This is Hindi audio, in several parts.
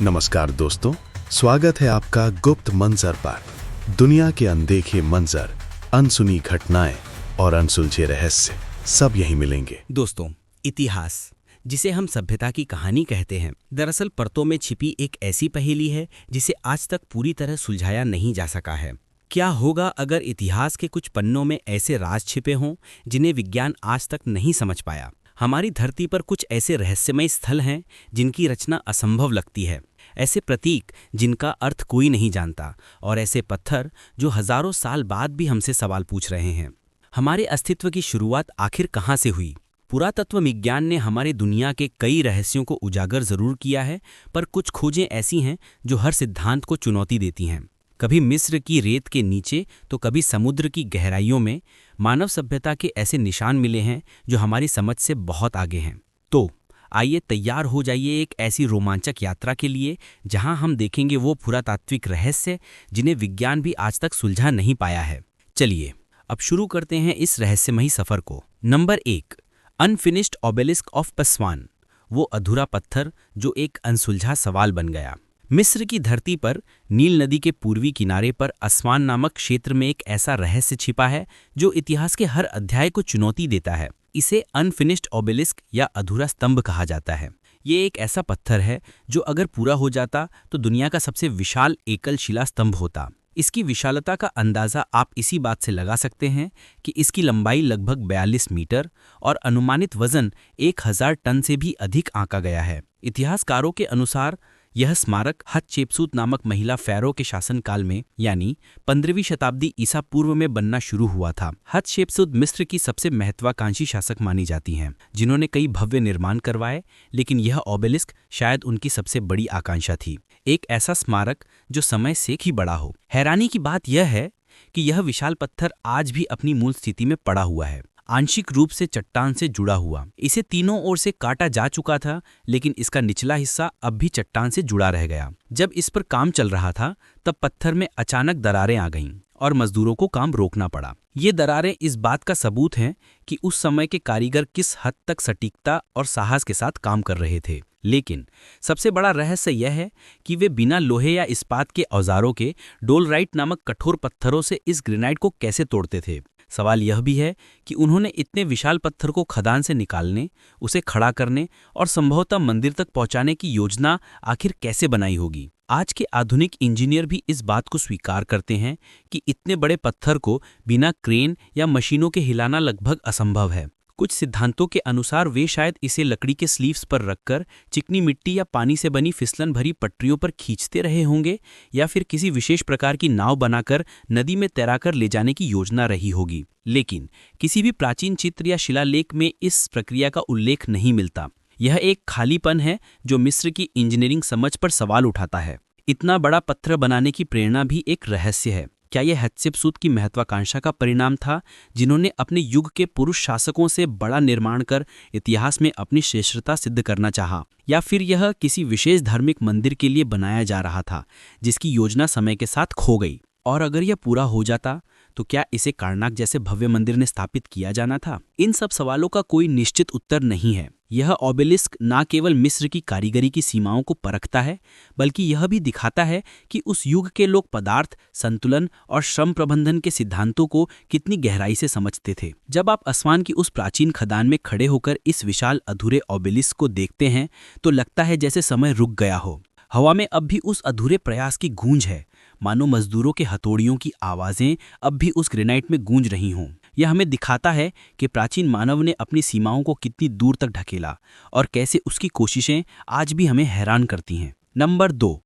नमस्कार दोस्तों, स्वागत है आपका गुप्त मंजर पर। दुनिया के अनदेखे मंजर, अनसुनी घटनाएं और अनसुलझे रहस्य सब यहीं मिलेंगे। दोस्तों, इतिहास, जिसे हम सभ्यता की कहानी कहते हैं, दरअसल परतों में छिपी एक ऐसी पहेली है जिसे आज तक पूरी तरह सुलझाया नहीं जा सका है। क्या होगा अगर इतिहास के कुछ पन्नों में ऐसे राज छिपे हों जिन्हें विज्ञान आज तक नहीं समझ पाया। हमारी धरती पर कुछ ऐसे रहस्यमय स्थल हैं जिनकी रचना असंभव लगती है, ऐसे प्रतीक जिनका अर्थ कोई नहीं जानता, और ऐसे पत्थर जो हजारों साल बाद भी हमसे सवाल पूछ रहे हैं। हमारे अस्तित्व की शुरुआत आखिर कहाँ से हुई? पुरातत्व विज्ञान ने हमारे दुनिया के कई रहस्यों को उजागर जरूर किया है, पर कुछ खोजें ऐसी हैं जो हर सिद्धांत को चुनौती देती हैं। कभी मिस्र की रेत के नीचे तो कभी समुद्र की गहराइयों में मानव सभ्यता के ऐसे निशान मिले हैं जो हमारी समझ से बहुत आगे हैं। तो आइए तैयार हो जाइए एक ऐसी रोमांचक यात्रा के लिए जहां हम देखेंगे वो पुरातात्विक रहस्य जिन्हें विज्ञान भी आज तक सुलझा नहीं पाया है। चलिए अब शुरू करते हैं इस रहस्यमयी सफर को। Number 1, unfinished obelisk of Paswan, वो अधूरा पत्थर जो एक अनसुलझा सवाल बन गया। मिस्र की धरती पर नील नदी के पूर्वी किनारे पर अस्वान नामक क्षेत्र में एक ऐसा रहस्य छिपा है जो इतिहास के हर अध्याय को चुनौती देता है। इसे अनफिनिश्ड ओबेलिस्क या अधूरा स्तंभ कहा जाता है। ये एक ऐसा पत्थर है जो अगर पूरा हो जाता तो दुनिया का सबसे विशाल एकल शिला स्तंभ होता। इसकी विशालता का अंदाजा आप इसी बात से लगा सकते हैं कि इसकी लंबाई लगभग 42 मीटर और अनुमानित वजन 1000 टन से भी अधिक आंका गया है। इतिहासकारों के अनुसार यह स्मारक हतशेपसूत नामक महिला फ़ैरो के शासनकाल में यानी 15वीं शताब्दी ईसा पूर्व में बनना शुरू हुआ था। हतशेपसूत मिस्र की सबसे महत्वाकांक्षी शासक मानी जाती हैं, जिन्होंने कई भव्य निर्माण करवाए, लेकिन यह ओबेलिस्क शायद उनकी सबसे बड़ी आकांक्षा थी। एक ऐसा स्मारक जो समय से ही बड़ा हो। हैरानी की बात यह है कि यह विशाल पत्थर आज भी अपनी मूल स्थिति में पड़ा हुआ है, आंशिक रूप से चट्टान से जुड़ा हुआ। इसे तीनों ओर से काटा जा चुका था, लेकिन इसका निचला हिस्सा अब भी चट्टान से जुड़ा रह गया। जब इस पर काम चल रहा था तब पत्थर में अचानक दरारें आ गईं और मजदूरों को काम रोकना पड़ा। ये दरारें इस बात का सबूत हैं कि उस समय के कारीगर किस हद तक सटीकता और साहस के साथ काम कर रहे थे। लेकिन सबसे बड़ा रहस्य यह है कि वे बिना लोहे या इस्पात के औजारों के डोलराइट नामक कठोर पत्थरों से इस ग्रेनाइट को कैसे तोड़ते थे। सवाल यह भी है कि उन्होंने इतने विशाल पत्थर को खदान से निकालने, उसे खड़ा करने और संभवतः मंदिर तक पहुंचाने की योजना आखिर कैसे बनाई होगी। आज के आधुनिक इंजीनियर भी इस बात को स्वीकार करते हैं कि इतने बड़े पत्थर को बिना क्रेन या मशीनों के हिलाना लगभग असंभव है। कुछ सिद्धांतों के अनुसार वे शायद इसे लकड़ी के स्लीव्स पर रखकर चिकनी मिट्टी या पानी से बनी फिसलन भरी पटरियों पर खींचते रहे होंगे, या फिर किसी विशेष प्रकार की नाव बनाकर नदी में तैराकर ले जाने की योजना रही होगी। लेकिन किसी भी प्राचीन चित्र या शिलालेख में इस प्रक्रिया का उल्लेख नहीं मिलता। यह एक खालीपन है जो मिस्र की इंजीनियरिंग समझ पर सवाल उठाता है। इतना बड़ा पत्थर बनाने की प्रेरणा भी एक रहस्य है। क्या यह हतशेपसूत की महत्वाकांक्षा का परिणाम था, जिन्होंने अपने युग के पुरुष शासकों से बड़ा निर्माण कर इतिहास में अपनी श्रेष्ठता सिद्ध करना चाहा, या फिर यह किसी विशेष धार्मिक मंदिर के लिए बनाया जा रहा था जिसकी योजना समय के साथ खो गई? और अगर यह पूरा हो जाता तो क्या इसे कार्नाक जैसे भव्य मंदिर ने स्थापित किया जाना था? इन सब सवालों का कोई निश्चित उत्तर नहीं है। यह ओबेलिस्क न केवल मिस्र की कारीगरी की सीमाओं को परखता है, बल्कि यह भी दिखाता है कि उस युग के लोग पदार्थ, संतुलन और श्रम प्रबंधन के सिद्धांतों को कितनी गहराई से समझते थे। जब आप अस्वान की उस प्राचीन खदान में खड़े होकर इस विशाल अधूरे ओबेलिस्क को देखते हैं तो लगता है जैसे समय रुक गया हो। हवा में अब भी उस अधूरे प्रयास की गूंज है, मानो मजदूरों के हथौड़ियों की आवाजें अब भी उस ग्रेनाइट में गूंज रही हों। यह हमें दिखाता है कि प्राचीन मानव ने अपनी सीमाओं को कितनी दूर तक ढकेला और कैसे उसकी कोशिशें आज भी हमें हैरान करती हैं। Number 2,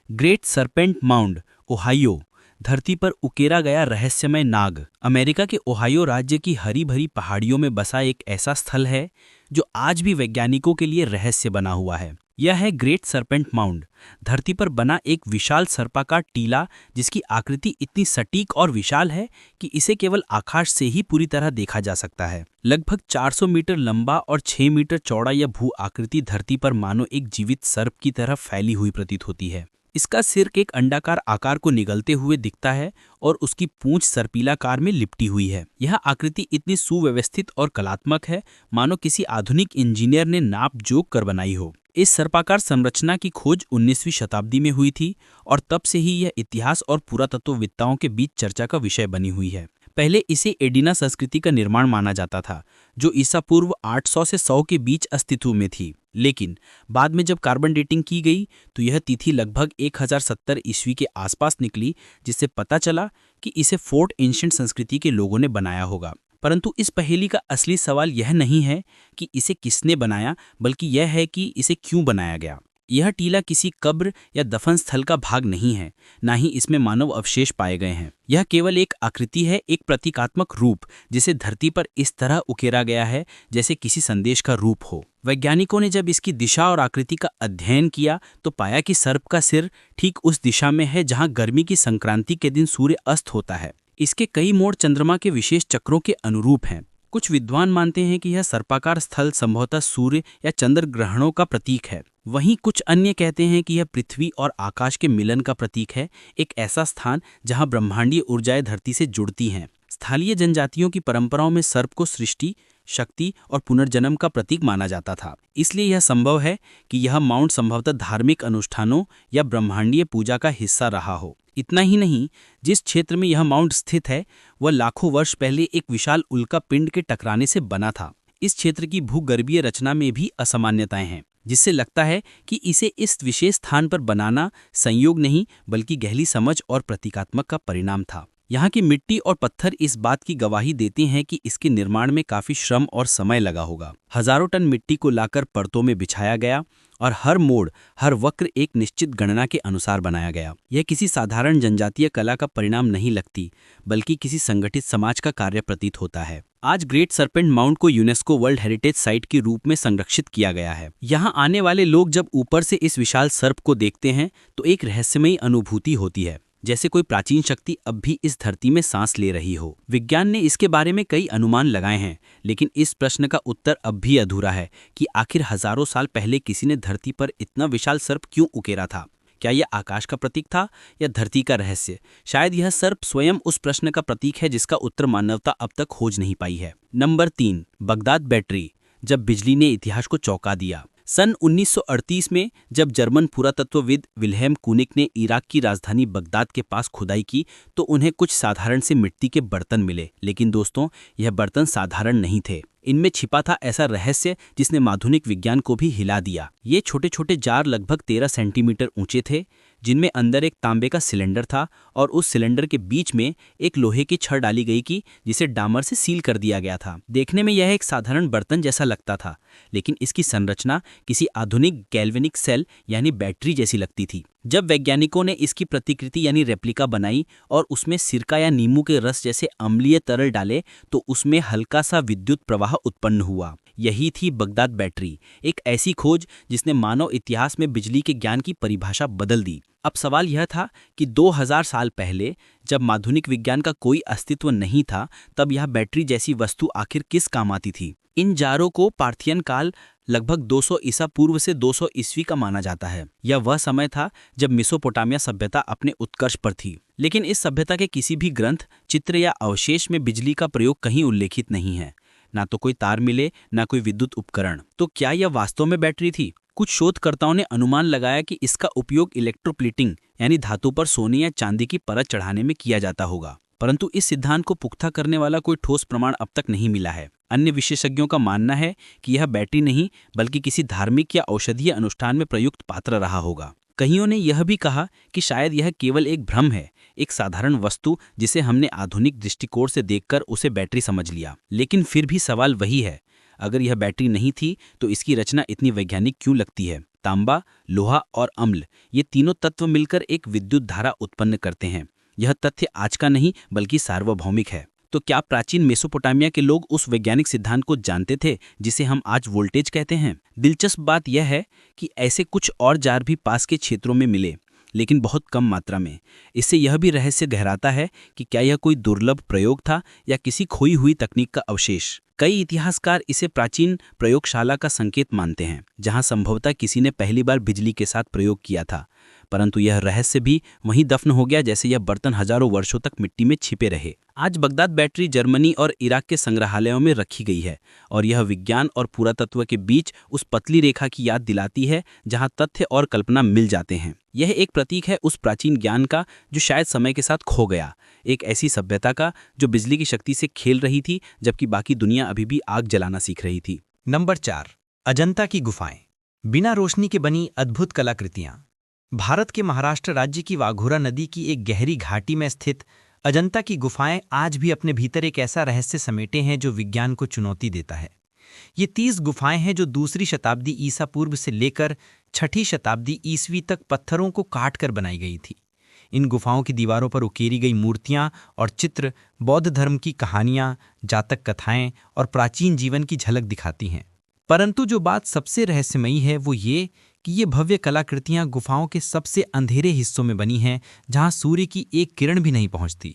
great serpent mound, Ohio, धरती पर उकेरा गया रहस्यमय नाग। अमेरिका के ओहायो राज्य की हरी भरी पहाड़ियों में बसा एक ऐसा स्थल है जो आज भी वैज्ञानिकों के लिए रहस्य बना हुआ है। यह है ग्रेट सरपेंट माउंड, धरती पर बना एक विशाल सर्पाकार टीला जिसकी आकृति इतनी सटीक और विशाल है कि इसे केवल आकाश से ही पूरी तरह देखा जा सकता है। लगभग 400 मीटर लंबा और 6 मीटर चौड़ा यह भू आकृति धरती पर मानो एक जीवित सर्प की तरह फैली हुई प्रतीत होती है। इसका सिर एक अंडाकार आकार को निगलते हुए दिखता है और उसकी पूंछ सर्पीलाकार में लिपटी हुई है। यह आकृति इतनी सुव्यवस्थित और कलात्मक है मानो किसी आधुनिक इंजीनियर ने नाप जोख कर बनाई हो। इस सर्पाकार संरचना की खोज 19वीं शताब्दी में हुई थी और तब से ही यह इतिहास और पुरातत्वविद्ताओं के बीच चर्चा का विषय बनी हुई है। पहले इसे एडिना संस्कृति का निर्माण माना जाता था, जो ईसा पूर्व 800 से 100 के बीच अस्तित्व में थी। लेकिन बाद में जब कार्बन डेटिंग की गई तो यह तिथि लगभग 1070 ईस्वी के आसपास निकली, जिससे पता चला कि इसे फोर्ट एंशिएंट संस्कृति के लोगों ने बनाया होगा। परंतु इस पहेली का असली सवाल यह नहीं है कि इसे किसने बनाया, बल्कि यह है कि इसे क्यों बनाया गया। यह टीला किसी कब्र या दफन स्थल का भाग नहीं है, ना ही इसमें मानव अवशेष पाए गए हैं। यह केवल एक आकृति है, एक प्रतीकात्मक रूप, जिसे धरती पर इस तरह उकेरा गया है जैसे किसी संदेश का रूप हो। वैज्ञानिकों ने जब इसकी दिशा और आकृति का अध्ययन किया तो पाया कि सर्प का सिर ठीक उस दिशा में है जहां गर्मी की संक्रांति के दिन सूर्य अस्त होता है। इसके कई मोड़ चंद्रमा के विशेष चक्रों के अनुरूप हैं। कुछ विद्वान मानते हैं कि यह सर्पाकार स्थल संभवतः सूर्य या चंद्र ग्रहणों का प्रतीक है। वहीं कुछ अन्य कहते हैं कि यह पृथ्वी और आकाश के मिलन का प्रतीक है, एक ऐसा स्थान जहां ब्रह्मांडीय ऊर्जाएं धरती से जुड़ती हैं। स्थलीय जनजातियों की परंपराओं में सर्प को सृष्टि, शक्ति और पुनर्जन्म का प्रतीक माना जाता था। इसलिए यह संभव है कि यह माउंट संभवतः धार्मिक अनुष्ठानों या ब्रह्मांडीय पूजा का हिस्सा रहा हो। इतना ही नहीं, जिस क्षेत्र में यह माउंट स्थित है वह लाखों वर्ष पहले एक विशाल उल्का पिंड के टकराने से बना था। इस क्षेत्र की भूगर्भीय रचना में भी असामान्यताएं हैं, जिससे लगता है कि इसे इस विशेष स्थान पर बनाना संयोग नहीं बल्कि गहरी समझ और प्रतीकात्मक का परिणाम था। यहाँ की मिट्टी और पत्थर इस बात की गवाही देते हैं कि इसके निर्माण में काफी श्रम और समय लगा होगा। हजारों टन मिट्टी को लाकर परतों में बिछाया गया और हर मोड़, हर वक्र एक निश्चित गणना के अनुसार बनाया गया। यह किसी साधारण जनजातीय कला का परिणाम नहीं लगती, बल्कि किसी संगठित समाज का कार्य प्रतीत होता है। आज ग्रेट सरपेंट माउंट को यूनेस्को वर्ल्ड हेरिटेज साइट के रूप में संरक्षित किया गया है। यहाँ आने वाले लोग जब ऊपर से इस विशाल सर्प को देखते हैं तो एक रहस्यमयी अनुभूति होती है, जैसे कोई प्राचीन शक्ति अब भी इस धरती में सांस ले रही हो। विज्ञान ने इसके बारे में कई अनुमान लगाए हैं, लेकिन इस प्रश्न का उत्तर अब भी अधूरा है कि आखिर हजारों साल पहले किसी ने धरती पर इतना विशाल सर्प क्यों उकेरा था। क्या यह आकाश का प्रतीक था या धरती का रहस्य? शायद यह सर्प स्वयं उस प्रश्न का प्रतीक है जिसका उत्तर मानवता अब तक खोज नहीं पाई है। नंबर 3, बगदाद बैटरी, जब बिजली ने इतिहास को चौंका दिया। सन 1938 में जब जर्मन पुरातत्वविद विल्हेम कूनिक ने इराक की राजधानी बगदाद के पास खुदाई की तो उन्हें कुछ साधारण से मिट्टी के बर्तन मिले। लेकिन दोस्तों, यह बर्तन साधारण नहीं थे। इनमें छिपा था ऐसा रहस्य जिसने आधुनिक विज्ञान को भी हिला दिया। ये छोटे छोटे जार लगभग 13 सेंटीमीटर ऊंचे थे, जिनमें अंदर एक तांबे का सिलेंडर था और उस सिलेंडर के बीच में एक लोहे की छड़ डाली गई की जिसे डामर से सील कर दिया गया था। देखने में यह एक साधारण बर्तन जैसा लगता था, लेकिन इसकी संरचना किसी आधुनिक गैल्वेनिक सेल यानी बैटरी जैसी लगती थी। जब वैज्ञानिकों ने इसकी प्रतिकृति यानी रेप्लिका बनाई और उसमें सिरका या नींबू के रस जैसे अम्लीय तरल डाले तो उसमें हल्का सा विद्युत प्रवाह उत्पन्न हुआ। यही थी बगदाद बैटरी, एक ऐसी खोज जिसने मानव इतिहास में बिजली के ज्ञान की परिभाषा बदल दी। अब सवाल यह था कि 2000 साल पहले जब आधुनिक विज्ञान का कोई अस्तित्व नहीं था, तब यह बैटरी जैसी वस्तु आखिर किस काम आती थी। इन जारों को पार्थियन काल लगभग 200 ईसा पूर्व से 200 ईस्वी का माना जाता है। यह वह समय था जब मेसोपोटामिया सभ्यता अपने उत्कर्ष पर थी। लेकिन इस सभ्यता के किसी भी ग्रंथ, चित्र या अवशेष में बिजली का प्रयोग कहीं उल्लेखित नहीं है। ना तो कोई तार मिले, ना कोई विद्युत उपकरण। तो क्या यह वास्तव में बैटरी थी? कुछ शोधकर्ताओं ने अनुमान लगाया कि इसका उपयोग इलेक्ट्रोप्लेटिंग यानी धातु पर सोने या चांदी की परत चढ़ाने में किया जाता होगा, परंतु इस सिद्धांत को पुख्ता करने वाला कोई ठोस प्रमाण अब तक नहीं मिला है। अन्य विशेषज्ञों का मानना है कि यह बैटरी नहीं बल्कि किसी धार्मिक या औषधीय अनुष्ठान में प्रयुक्त पात्र रहा होगा। कईयों ने यह भी कहा कि शायद यह केवल एक भ्रम है, एक साधारण वस्तु जिसे हमने आधुनिक दृष्टिकोण से देखकर उसे बैटरी समझ लिया। लेकिन फिर भी सवाल वही है, अगर यह बैटरी नहीं थी तो इसकी रचना इतनी वैज्ञानिक क्यों लगती है? तांबा, लोहा और अम्ल, ये तीनों तत्व मिलकर एक विद्युत धारा उत्पन्न करते हैं। यह तथ्य आज का नहीं बल्कि सार्वभौमिक है। तो क्या प्राचीन मेसोपोटामिया के लोग उस वैज्ञानिक सिद्धांत को जानते थे जिसे हम आज वोल्टेज कहते हैं? दिलचस्प बात यह है कि ऐसे कुछ और जार भी पास के क्षेत्रों में मिले, लेकिन बहुत कम मात्रा में। इससे यह भी रहस्य गहराता है कि क्या यह कोई दुर्लभ प्रयोग था या किसी खोई हुई तकनीक का अवशेष। कई इतिहासकार इसे प्राचीन प्रयोगशाला का संकेत मानते हैं, जहां संभवतः किसी ने पहली बार बिजली के साथ प्रयोग किया था। परंतु यह रहस्य भी वहीं दफन हो गया जैसे यह बर्तन हजारों वर्षों तक मिट्टी में छिपे रहे। आज बगदाद बैटरी जर्मनी और इराक के संग्रहालयों में रखी गई है और यह विज्ञान और पुरातत्व के बीच उस पतली रेखा की याद दिलाती है जहां तथ्य और कल्पना मिल जाते हैं। यह एक प्रतीक है उस प्राचीन ज्ञान का जो शायद समय के साथ खो गया, एक ऐसी सभ्यता का जो बिजली की शक्ति से खेल रही थी जबकि बाकी दुनिया अभी भी आग जलाना सीख रही थी। नंबर 4, अजंता की गुफाएं। बिना रोशनी के बनी अद्भुत कलाकृतियां। भारत के महाराष्ट्र राज्य की वाघोरा नदी की एक गहरी घाटी में स्थित अजंता की गुफाएं आज भी अपने भीतर एक ऐसा रहस्य समेटे हैं जो विज्ञान को चुनौती देता है। ये 30 गुफाएं हैं जो दूसरी शताब्दी ईसा पूर्व से लेकर 6ठी शताब्दी ईसवी तक पत्थरों को काट कर बनाई गई थी। इन गुफाओं की दीवारों पर उकेरी गई मूर्तियां और चित्र बौद्ध धर्म की कहानियां, जातक कथाएं और प्राचीन जीवन की झलक दिखाती हैं। परंतु जो बात सबसे रहस्यमयी है वो ये कि ये भव्य कलाकृतियां गुफाओं के सबसे अंधेरे हिस्सों में बनी हैं, जहां सूर्य की एक किरण भी नहीं पहुंचती।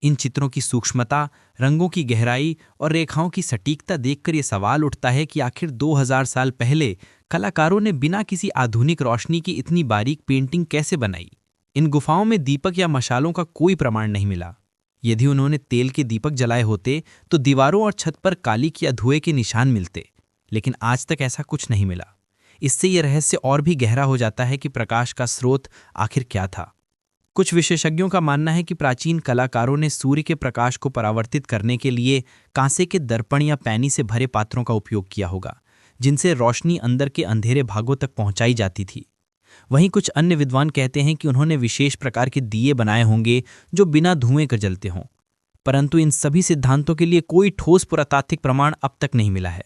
इन चित्रों की सूक्ष्मता, रंगों की गहराई और रेखाओं की सटीकता देखकर ये सवाल उठता है कि आखिर 2000 साल पहले कलाकारों ने बिना किसी आधुनिक रोशनी की इतनी बारीक पेंटिंग कैसे बनाई। इन गुफाओं में दीपक या मशालों का कोई प्रमाण नहीं मिला। यदि उन्होंने तेल के दीपक जलाए होते तो दीवारों और छत पर कालिक या धुएं के निशान मिलते, लेकिन आज तक ऐसा कुछ नहीं मिला। इससे यह रहस्य और भी गहरा हो जाता है कि प्रकाश का स्रोत आखिर क्या था। कुछ विशेषज्ञों का मानना है कि प्राचीन कलाकारों ने सूर्य के प्रकाश को परावर्तित करने के लिए कांसे के दर्पण या पैनी से भरे पात्रों का उपयोग किया होगा, जिनसे रोशनी अंदर के अंधेरे भागों तक पहुंचाई जाती थी। वहीं कुछ अन्य विद्वान कहते हैं कि उन्होंने विशेष प्रकार के दिए बनाए होंगे जो बिना धुएं कर जलते हों, परंतु इन सभी सिद्धांतों के लिए कोई ठोस पुरातात्विक प्रमाण अब तक नहीं मिला है।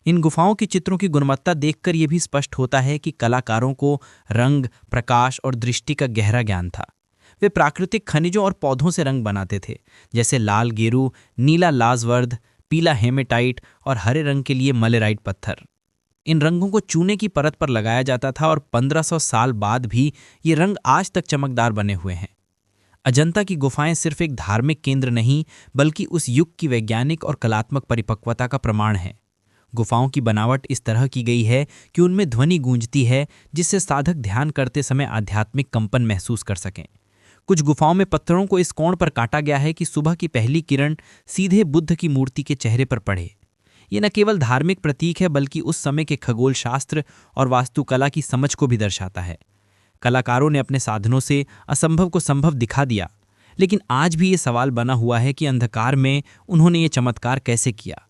इन गुफाओं के चित्रों की गुणवत्ता देखकर यह भी स्पष्ट होता है कि कलाकारों को रंग, प्रकाश और दृष्टि का गहरा ज्ञान था। वे प्राकृतिक खनिजों और पौधों से रंग बनाते थे, जैसे लाल गेरू, नीला लाजवर्द, पीला हेमेटाइट और हरे रंग के लिए मलेराइट पत्थर। इन रंगों को चूने की परत पर लगाया जाता था और 1500 साल बाद भी ये रंग आज तक चमकदार बने हुए हैं। अजंता की गुफाएं सिर्फ एक धार्मिक केंद्र नहीं, बल्कि उस युग की वैज्ञानिक और कलात्मक परिपक्वता का प्रमाण है। गुफाओं की बनावट इस तरह की गई है कि उनमें ध्वनि गूंजती है, जिससे साधक ध्यान करते समय आध्यात्मिक कंपन महसूस कर सकें। कुछ गुफाओं में पत्थरों को इस कोण पर काटा गया है कि सुबह की पहली किरण सीधे बुद्ध की मूर्ति के चेहरे पर पड़े। ये न केवल धार्मिक प्रतीक है, बल्कि उस समय के खगोल शास्त्र और वास्तुकला की समझ को भी दर्शाता है। कलाकारों ने अपने साधनों से असंभव को संभव दिखा दिया, लेकिन आज भी ये सवाल बना हुआ है कि अंधकार में उन्होंने ये चमत्कार कैसे किया।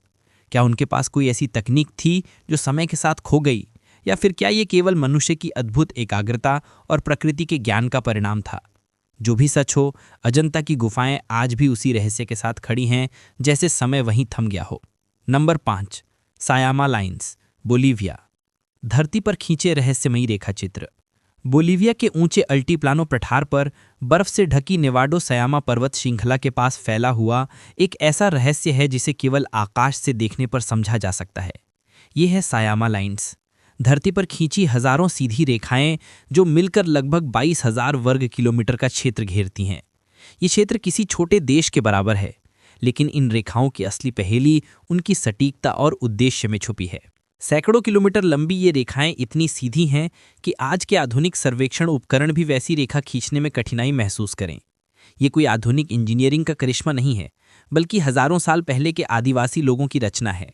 क्या उनके पास कोई ऐसी तकनीक थी जो समय के साथ खो गई, या फिर क्या ये केवल मनुष्य की अद्भुत एकाग्रता और प्रकृति के ज्ञान का परिणाम था? जो भी सच हो, अजंता की गुफाएं आज भी उसी रहस्य के साथ खड़ी हैं जैसे समय वहीं थम गया हो। नंबर 5, सायामा लाइन्स, बोलीविया। धरती पर खींचे रहस्यमयी रेखाचित्र। बोलीविया के ऊंचे अल्टीप्लानो पठार पर बर्फ से ढकी नेवाडो सयामा पर्वत श्रृंखला के पास फैला हुआ एक ऐसा रहस्य है जिसे केवल आकाश से देखने पर समझा जा सकता है। ये है सायामा लाइन्स, धरती पर खींची हजारों सीधी रेखाएं जो मिलकर लगभग 22,000 वर्ग किलोमीटर का क्षेत्र घेरती हैं। ये क्षेत्र किसी छोटे देश के बराबर है, लेकिन इन रेखाओं की असली पहेली उनकी सटीकता और उद्देश्य में छुपी है। सैकड़ों किलोमीटर लंबी ये रेखाएं इतनी सीधी हैं कि आज के आधुनिक सर्वेक्षण उपकरण भी वैसी रेखा खींचने में कठिनाई महसूस करें। ये कोई आधुनिक इंजीनियरिंग का करिश्मा नहीं है, बल्कि हजारों साल पहले के आदिवासी लोगों की रचना है।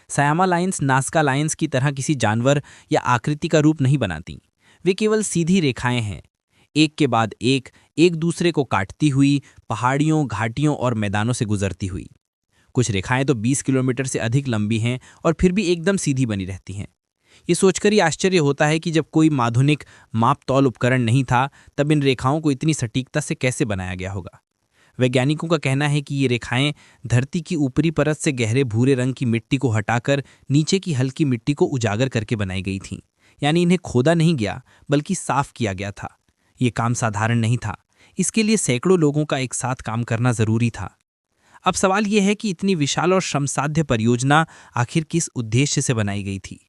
सायामा लाइन्स नाज़का लाइन्स की तरह किसी जानवर या आकृति का रूप नहीं बनाती। वे केवल सीधी रेखाएं हैं, एक के बाद एक दूसरे को काटती हुई, पहाड़ियों, घाटियों और मैदानों से गुजरती हुई। कुछ रेखाएं तो 20 किलोमीटर से अधिक लंबी हैं और फिर भी एकदम सीधी बनी रहती हैं। ये सोचकर ही आश्चर्य होता है कि जब कोई आधुनिक माप तौल उपकरण नहीं था, तब इन रेखाओं को इतनी सटीकता से कैसे बनाया गया होगा। वैज्ञानिकों का कहना है कि ये रेखाएं धरती की ऊपरी परत से गहरे भूरे रंग की मिट्टी को हटाकर नीचे की हल्की मिट्टी को उजागर करके बनाई गई थीं। यानी इन्हें खोदा नहीं गया, बल्कि साफ किया गया था। ये काम साधारण नहीं था, इसके लिए सैकड़ों लोगों का एक साथ काम करना जरूरी था। अब सवाल यह है कि इतनी विशाल और श्रमसाध्य परियोजना आखिर किस उद्देश्य से बनाई गई थी।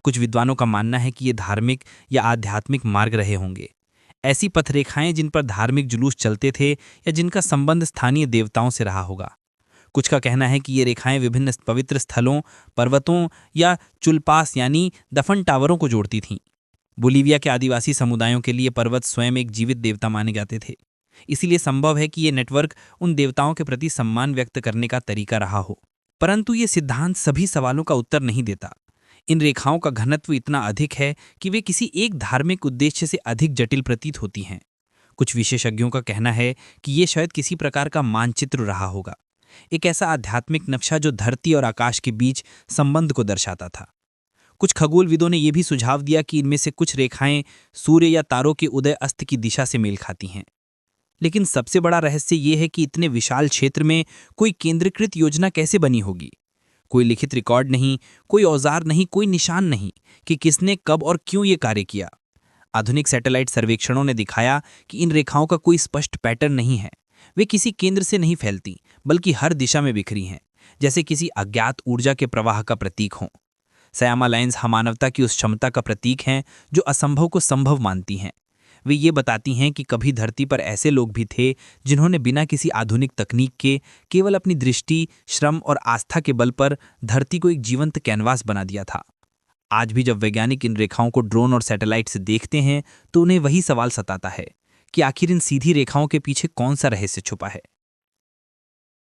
कुछ विद्वानों का मानना है कि ये धार्मिक या आध्यात्मिक मार्ग रहे होंगे, ऐसी पथरेखाएं जिन पर धार्मिक जुलूस चलते थे या जिनका संबंध स्थानीय देवताओं से रहा होगा। कुछ का कहना है कि ये रेखाएं विभिन्न पवित्र स्थलों, पर्वतों या चुलपास यानी दफन टावरों को जोड़ती थीं। बोलीविया के आदिवासी समुदायों के लिए पर्वत स्वयं एक जीवित देवता माने जाते थे। इसीलिए संभव है कि ये नेटवर्क उन देवताओं के प्रति सम्मान व्यक्त करने का तरीका रहा हो। परंतु ये सिद्धांत सभी सवालों का उत्तर नहीं देता। इन रेखाओं का घनत्व इतना अधिक है कि वे किसी एक धार्मिक उद्देश्य से अधिक जटिल प्रतीत होती हैं। कुछ विशेषज्ञों का कहना है कि ये शायद किसी प्रकार का मानचित्र रहा होगा, एक ऐसा आध्यात्मिक नक्शा जो धरती और आकाश के बीच संबंध को दर्शाता था। कुछ खगोलविदों ने यह भी सुझाव दिया कि इनमें से कुछ रेखाएं सूर्य या तारों के उदय अस्त की दिशा से मेल खाती हैं। लेकिन सबसे बड़ा रहस्य ये है कि इतने विशाल क्षेत्र में कोई केंद्रीकृत योजना कैसे बनी होगी। कोई लिखित रिकॉर्ड नहीं, कोई औजार नहीं, कोई निशान नहीं कि किसने कब और क्यों ये कार्य किया। आधुनिक सैटेलाइट सर्वेक्षणों ने दिखाया कि इन रेखाओं का कोई स्पष्ट पैटर्न नहीं है। वे किसी केंद्र से नहीं फैलती, बल्कि हर दिशा में बिखरी हैं, जैसे किसी अज्ञात ऊर्जा के प्रवाह का प्रतीक हों। सयामा लाइन्स मानवता की उस क्षमता का प्रतीक हैं जो असंभव को संभव मानती हैं। वे ये बताती हैं कि कभी धरती पर ऐसे लोग भी थे जिन्होंने बिना किसी आधुनिक तकनीक के केवल अपनी दृष्टि, श्रम और आस्था के बल पर धरती को एक जीवंत कैनवास बना दिया था। आज भी जब वैज्ञानिक इन रेखाओं को ड्रोन और सैटेलाइट से देखते हैं तो उन्हें वही सवाल सताता है कि आखिर इन सीधी रेखाओं के पीछे कौन सा रहस्य छुपा है।